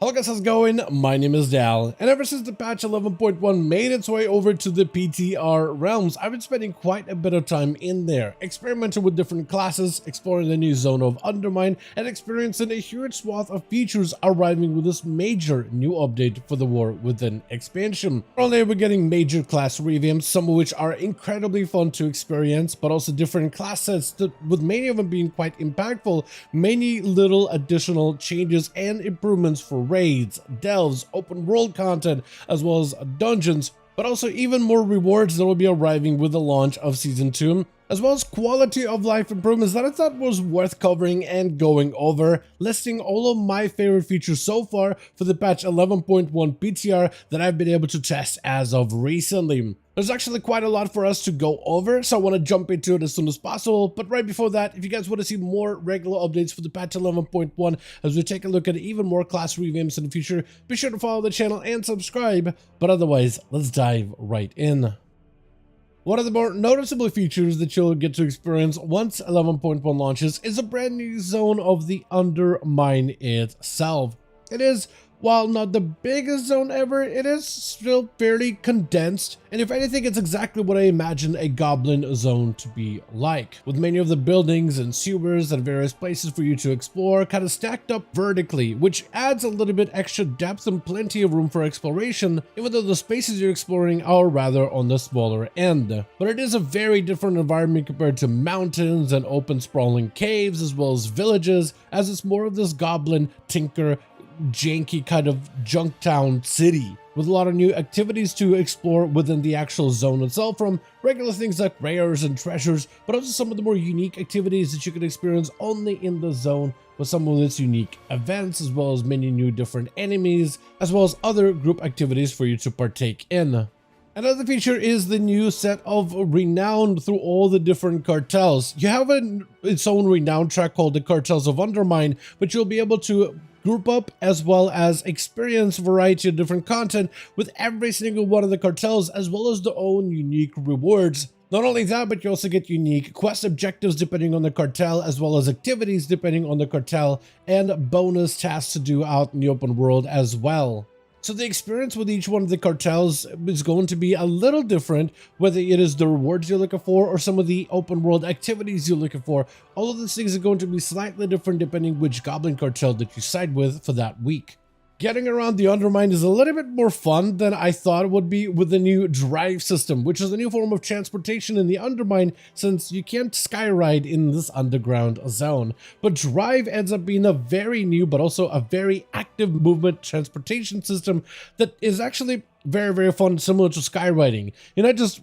Hello guys, how's it going? My name is Dal, and ever since the patch 11.1 made its way over to the PTR realms, I've been spending quite a bit of time in there, experimenting with different classes, exploring the new zone of Undermine, and experiencing a huge swath of features arriving with this major new update for the War Within expansion. Not only are we getting major class revamps, some of which are incredibly fun to experience, but also different class sets that, with many of them being quite impactful, many little additional changes and improvements for raids, delves, open world content, as well as dungeons, but also even more rewards that will be arriving with the launch of Season 2, as well as quality of life improvements that I thought was worth covering and going over, listing all of my favorite features so far for the patch 11.1 PTR that I've been able to test as of recently. There's actually quite a lot for us to go over, so I want to jump into it as soon as possible. But right before that, if you guys want to see more regular updates for the patch 11.1 as we take a look at even more class revamps in the future, be sure to follow the channel and subscribe. But otherwise, let's dive right in. One of the more noticeable features that you'll get to experience once 11.1 launches is a brand new zone of the Undermine itself. It is, while not the biggest zone ever, it is still fairly condensed, and if anything, it's exactly what I imagine a Goblin zone to be like, with many of the buildings and sewers and various places for you to explore kind of stacked up vertically, which adds a little bit extra depth and plenty of room for exploration, even though the spaces you're exploring are rather on the smaller end. But it is a very different environment compared to mountains and open sprawling caves, as well as villages, as it's more of this Goblin, tinker, janky kind of junk town city, with a lot of new activities to explore within the actual zone itself, from regular things like rares and treasures, but also some of the more unique activities that you can experience only in the zone, with some of its unique events, as well as many new different enemies, as well as other group activities for you to partake in. Another feature is the new set of Renown through all the different cartels. You have its own Renown track called the Cartels of Undermine, but you'll be able to group up as well as experience a variety of different content with every single one of the cartels, as well as their own unique rewards. Not only that, but you also get unique quest objectives depending on the cartel, as well as activities depending on the cartel, and bonus tasks to do out in the open world as well. So the experience with each one of the cartels is going to be a little different, whether it is the rewards you're looking for or some of the open world activities you're looking for. All of these things are going to be slightly different depending which Goblin cartel that you side with for that week. Getting around the Undermine is a little bit more fun than I thought it would be with the new D.R.I.V.E system, which is a new form of transportation in the Undermine, since you can't skyride in this underground zone. But D.R.I.V.E ends up being a very new but also a very active movement transportation system that is actually very fun, similar to skywriting. You're not just,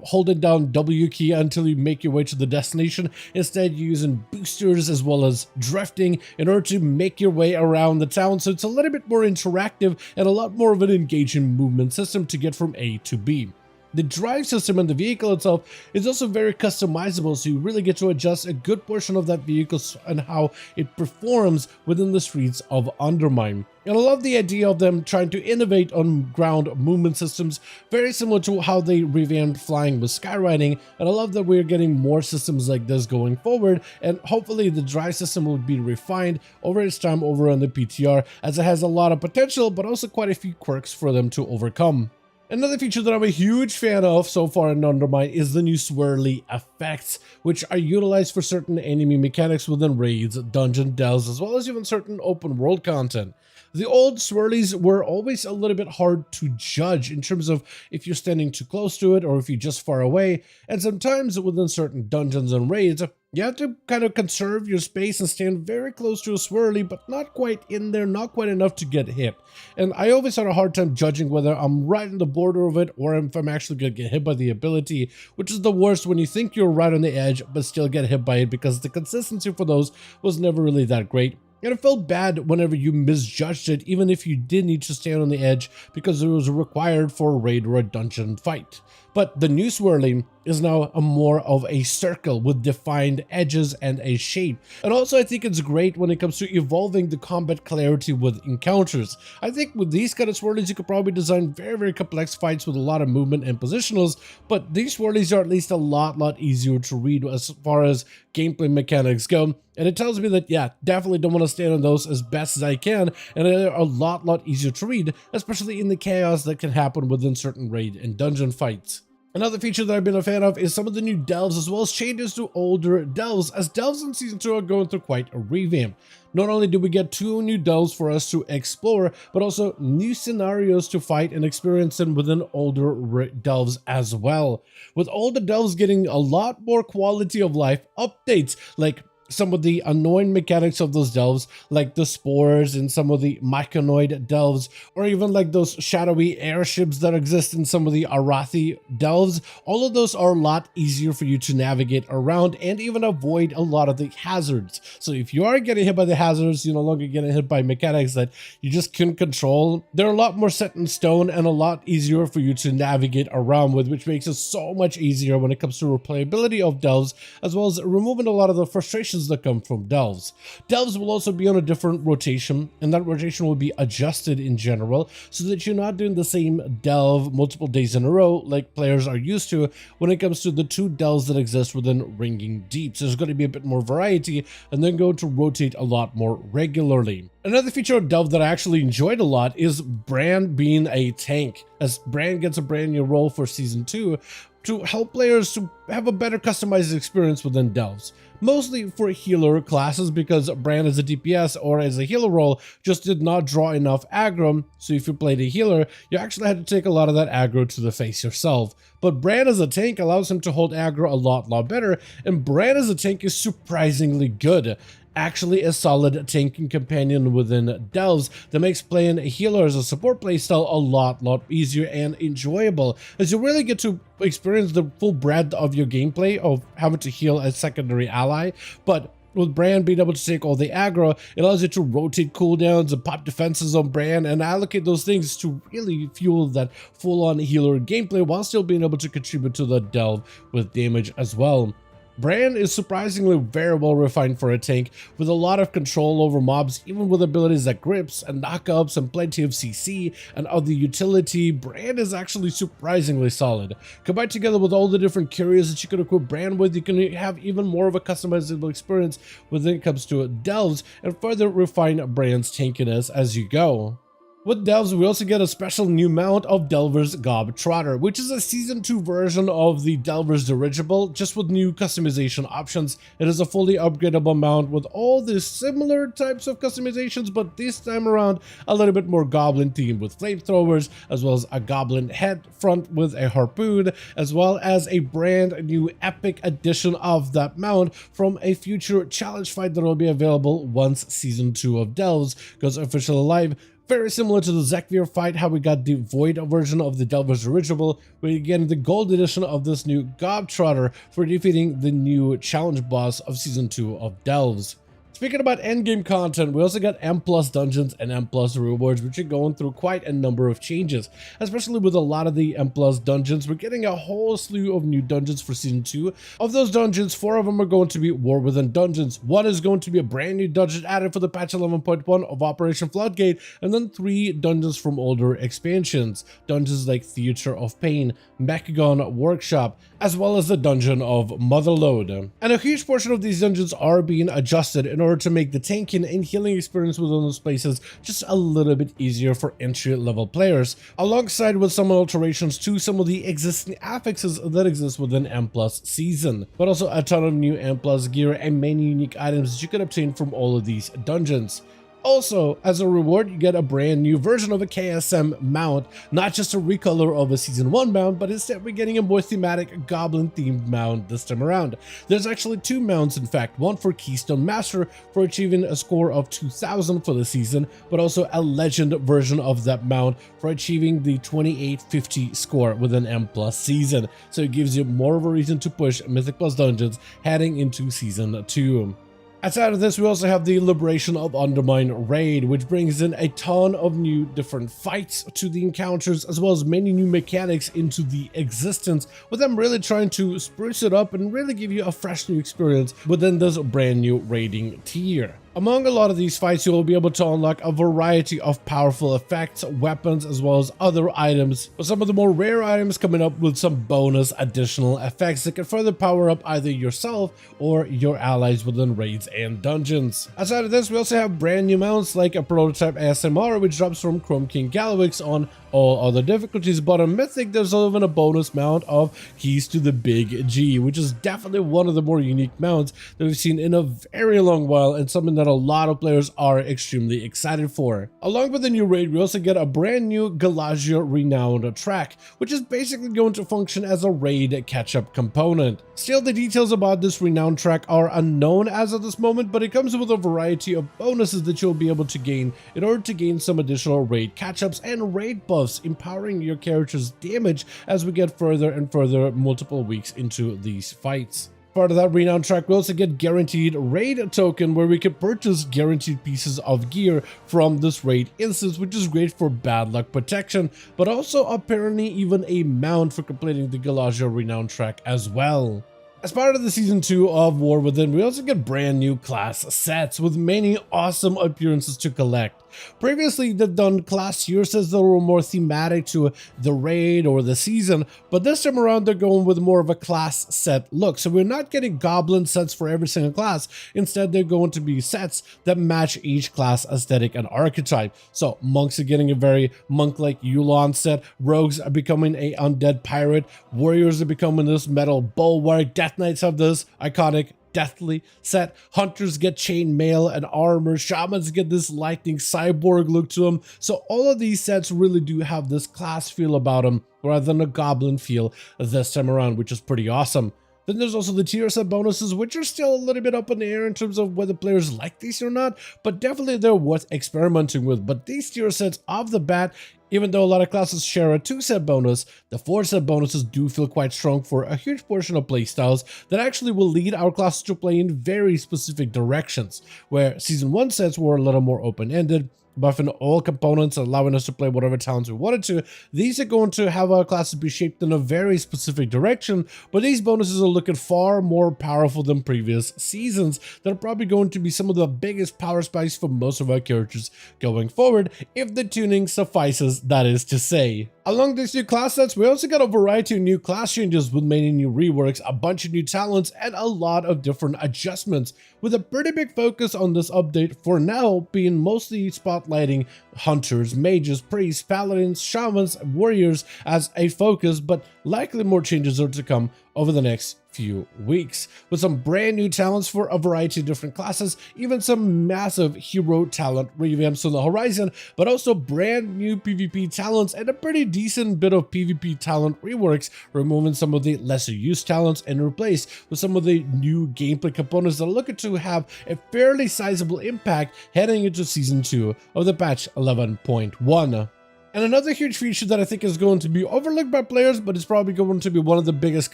holding down W key until you make your way to the destination. Instead, you're using boosters as well as drifting in order to make your way around the town. So it's a little bit more interactive and a lot more of an engaging movement system to get from A to B. The drive system and the vehicle itself is also very customizable, so you really get to adjust a good portion of that vehicle and how it performs within the streets of Undermine. And I love the idea of them trying to innovate on ground movement systems, very similar to how they revamped flying with skywriting, and I love that we're getting more systems like this going forward, and hopefully the drive system will be refined over its time over on the PTR, as it has a lot of potential, but also quite a few quirks for them to overcome. Another feature that I'm a huge fan of so far in Undermine is the new Swirly effects, which are utilized for certain enemy mechanics within raids, dungeon delves, as well as even certain open world content. The old Swirlies were always a little bit hard to judge in terms of if you're standing too close to it or if you're just far away, and sometimes within certain dungeons and raids, you have to kind of conserve your space and stand very close to a Swirly, but not quite in there, not quite enough to get hit. And I always had a hard time judging whether I'm right on the border of it or if I'm actually going to get hit by the ability, which is the worst when you think you're right on the edge but still get hit by it, because the consistency for those was never really that great. And it felt bad whenever you misjudged it, even if you did need to stand on the edge because it was required for a raid or a dungeon fight. But the new Swirly is now a more of a circle with defined edges and a shape. And also I think it's great when it comes to evolving the combat clarity with encounters. I think with these kind of Swirlies you could probably design very complex fights with a lot of movement and positionals, but these Swirlies are at least a lot easier to read as far as gameplay mechanics go. And it tells me that, yeah, definitely don't want to stand on those as best as I can, and they're a lot easier to read, especially in the chaos that can happen within certain raid and dungeon fights. Another feature that I've been a fan of is some of the new delves as well as changes to older delves, as delves in Season 2 are going through quite a revamp. Not only do we get 2 new delves for us to explore, but also new scenarios to fight and experience in within older delves as well. With all the delves getting a lot more quality of life updates, like some of the annoying mechanics of those delves, like the spores and some of the myconoid delves, or even like those shadowy airships that exist in some of the Arathi delves. All of those are a lot easier for you to navigate around and even avoid a lot of the hazards. So if you are getting hit by the hazards, you're no longer getting hit by mechanics that you just couldn't control. They're a lot more set in stone and a lot easier for you to navigate around with, which makes it so much easier when it comes to replayability of delves, as well as removing a lot of the frustrations that come from delves. Delves will also be on a different rotation, and that rotation will be adjusted in general so that you're not doing the same delve multiple days in a row like players are used to when it comes to the 2 delves that exist within Ringing Deep. So there's going to be a bit more variety and then going to rotate a lot more regularly. Another feature of delve that I actually enjoyed a lot is Bran being a tank, as Bran gets a brand new role for Season 2 to help players to have a better customized experience within delves. Mostly for healer classes, because Bran as a DPS or as a healer role just did not draw enough aggro, so if you played a healer, you actually had to take a lot of that aggro to the face yourself. But Bran as a tank allows him to hold aggro a lot better, and Bran as a tank is surprisingly good. Actually a solid tanking companion within delves that makes playing a healer as a support playstyle a lot easier and enjoyable, as you really get to experience the full breadth of your gameplay of having to heal a secondary ally. But with Bran being able to take all the aggro, it allows you to rotate cooldowns and pop defenses on Bran and allocate those things to really fuel that full-on healer gameplay while still being able to contribute to the delve with damage as well. Bran is surprisingly very well refined for a tank, with a lot of control over mobs, even with abilities like grips and knockups and plenty of CC and other utility. Bran is actually surprisingly solid. Combined together with all the different curios that you can equip Bran with, you can have even more of a customizable experience when it comes to delves and further refine Bran's tankiness as you go. With delves, we also get a special new mount of Delver's Globetrotter, which is a Season 2 version of the Delver's Dirigible, just with new customization options. It is a fully upgradable mount with all the similar types of customizations, but this time around a little bit more Goblin themed, with flamethrowers, as well as a Goblin head front with a harpoon, as well as a brand new epic edition of that mount from a future challenge fight that will be available once Season 2 of Delves goes officially live. Very similar to the Zekvir fight, how we got the Void version of the Delver's Dirigible, we're getting the gold edition of this new Globetrotter for defeating the new challenge boss of Season 2 of Delves. Speaking about endgame content, we also got M+ dungeons and M+ rewards, which are going through quite a number of changes, especially with a lot of the M+ dungeons. We're getting a whole slew of new dungeons for Season 2. Of those dungeons, 4 of them are going to be War Within dungeons. 1 is going to be a brand new dungeon added for the patch 11.1 of Operation Floodgate, and then 3 dungeons from older expansions. Dungeons like Theater of Pain, Mechagon Workshop, as well as the Dungeon of Motherlode. And a huge portion of these dungeons are being adjusted in order to make the tanking and healing experience within those places just a little bit easier for entry-level players, alongside with some alterations to some of the existing affixes that exist within M+ Season, but also a ton of new M+ gear and many unique items that you can obtain from all of these dungeons. Also, as a reward, you get a brand new version of a KSM mount, not just a recolor of a Season 1 mount, but instead we're getting a more thematic Goblin-themed mount this time around. There's actually 2 mounts, in fact, one for Keystone Master for achieving a score of 2000 for the season, but also a Legend version of that mount for achieving the 2850 score within M+ Season. So it gives you more of a reason to push Mythic Plus dungeons heading into Season 2. Outside of this, we also have the Liberation of Undermine raid, which brings in a ton of new different fights to the encounters, as well as many new mechanics into the existence, with them really trying to spruce it up and really give you a fresh new experience within this brand new raiding tier. Among a lot of these fights, you will be able to unlock a variety of powerful effects, weapons, as well as other items, with some of the more rare items coming up with some bonus additional effects that can further power up either yourself or your allies within raids and dungeons. Aside of this, we also have brand new mounts like a prototype ASMR, which drops from Chrome King Gallagio on all other difficulties, but on Mythic there's even a bonus mount of Keys to the Big G, which is definitely one of the more unique mounts that we've seen in a very long while, and something that a lot of players are extremely excited for. Along with the new raid, we also get a brand new Gallagio Renown track, which is basically going to function as a raid catch-up component. Still, the details about this Renown track are unknown as of this moment, but it comes with a variety of bonuses that you'll be able to gain in order to gain some additional raid catch-ups and raid buffs, empowering your character's damage as we get further and further multiple weeks into these fights. Part of that Renown track, we also get guaranteed raid token, where we can purchase guaranteed pieces of gear from this raid instance, which is great for bad luck protection, but also apparently even a mount for completing the Gallagio Renown track as well. As part of the Season 2 of War Within, we also get brand new class sets with many awesome appearances to collect. Previously, they've done class tier sets that were more thematic to the raid or the season, but this time around they're going with more of a class set look. So we're not getting Goblin sets for every single class. Instead, they're going to be sets that match each class aesthetic and archetype. So monks are getting a very monk-like Yulon set, rogues are becoming a undead pirate, warriors are becoming this metal bulwark, death knights have this iconic deathly set, hunters get chainmail and armor, shamans get this lightning cyborg look to them. So all of these sets really do have this class feel about them rather than a goblin feel this time around, which is pretty awesome. Then there's also the tier set bonuses, which are still a little bit up in the air in terms of whether players like these or not, but definitely they're worth experimenting with. But these tier sets off the bat, even though a lot of classes share a 2-set bonus, the 4-set bonuses do feel quite strong for a huge portion of playstyles that actually will lead our classes to play in very specific directions, where Season 1 sets were a little more open-ended, buffing all components, allowing us to play whatever talents we wanted to. These are going to have our classes be shaped in a very specific direction, but these bonuses are looking far more powerful than previous seasons that are probably going to be some of the biggest power spikes for most of our characters going forward, if the tuning suffices, that is to say. Along these new class sets, we also got a variety of new class changes with many new reworks, a bunch of new talents, and a lot of different adjustments, with a pretty big focus on this update for now being mostly spotlighting hunters, mages, priests, paladins, shamans, warriors as a focus, but likely more changes are to come over the next few weeks, with some brand new talents for a variety of different classes, even some massive hero talent revamps on the horizon, but also brand new PvP talents and a pretty decent bit of PvP talent reworks, removing some of the lesser used talents and replaced with some of the new gameplay components that are looking to have a fairly sizable impact heading into Season 2 of the patch 11.1. And another huge feature that I think is going to be overlooked by players, but it's probably going to be one of the biggest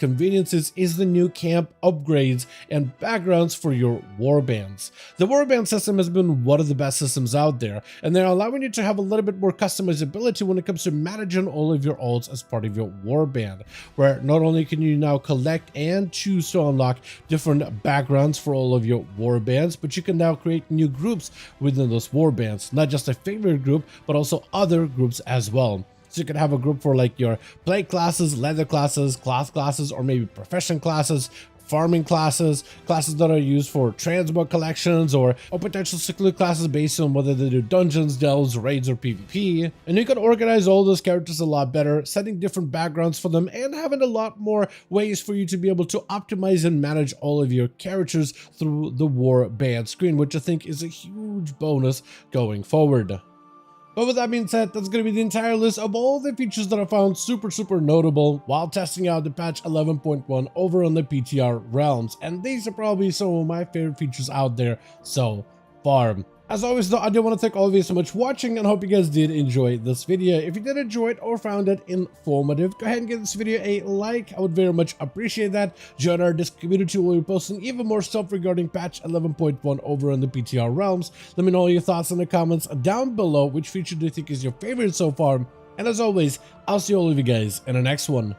conveniences, is the new camp upgrades and backgrounds for your warbands. The warband system has been one of the best systems out there, and they're allowing you to have a little bit more customizability when it comes to managing all of your alts as part of your warband, where not only can you now collect and choose to unlock different backgrounds for all of your warbands, but you can now create new groups within those warbands, not just a favorite group, but also other groups as well. So you can have a group for like your plate classes, leather classes, cloth classes, or maybe profession classes, farming classes, classes that are used for transmog collections, or potential secluded classes based on whether they do dungeons, delves, raids, or PvP. And you can organize all those characters a lot better, setting different backgrounds for them, and having a lot more ways for you to be able to optimize and manage all of your characters through the warband screen, which I think is a huge bonus going forward. But with that being said, that's going to be the entire list of all the features that I found super notable while testing out the patch 11.1 over on the PTR realms. And these are probably some of my favorite features out there so far. As always though, I do want to thank all of you so much for watching and hope you guys did enjoy this video. If you did enjoy it or found it informative, go ahead and give this video a like. I would very much appreciate that. Join our Discord community where we're posting even more stuff regarding patch 11.1 over on the PTR realms. Let me know all your thoughts in the comments down below. Which feature do you think is your favorite so far? And as always, I'll see all of you guys in the next one.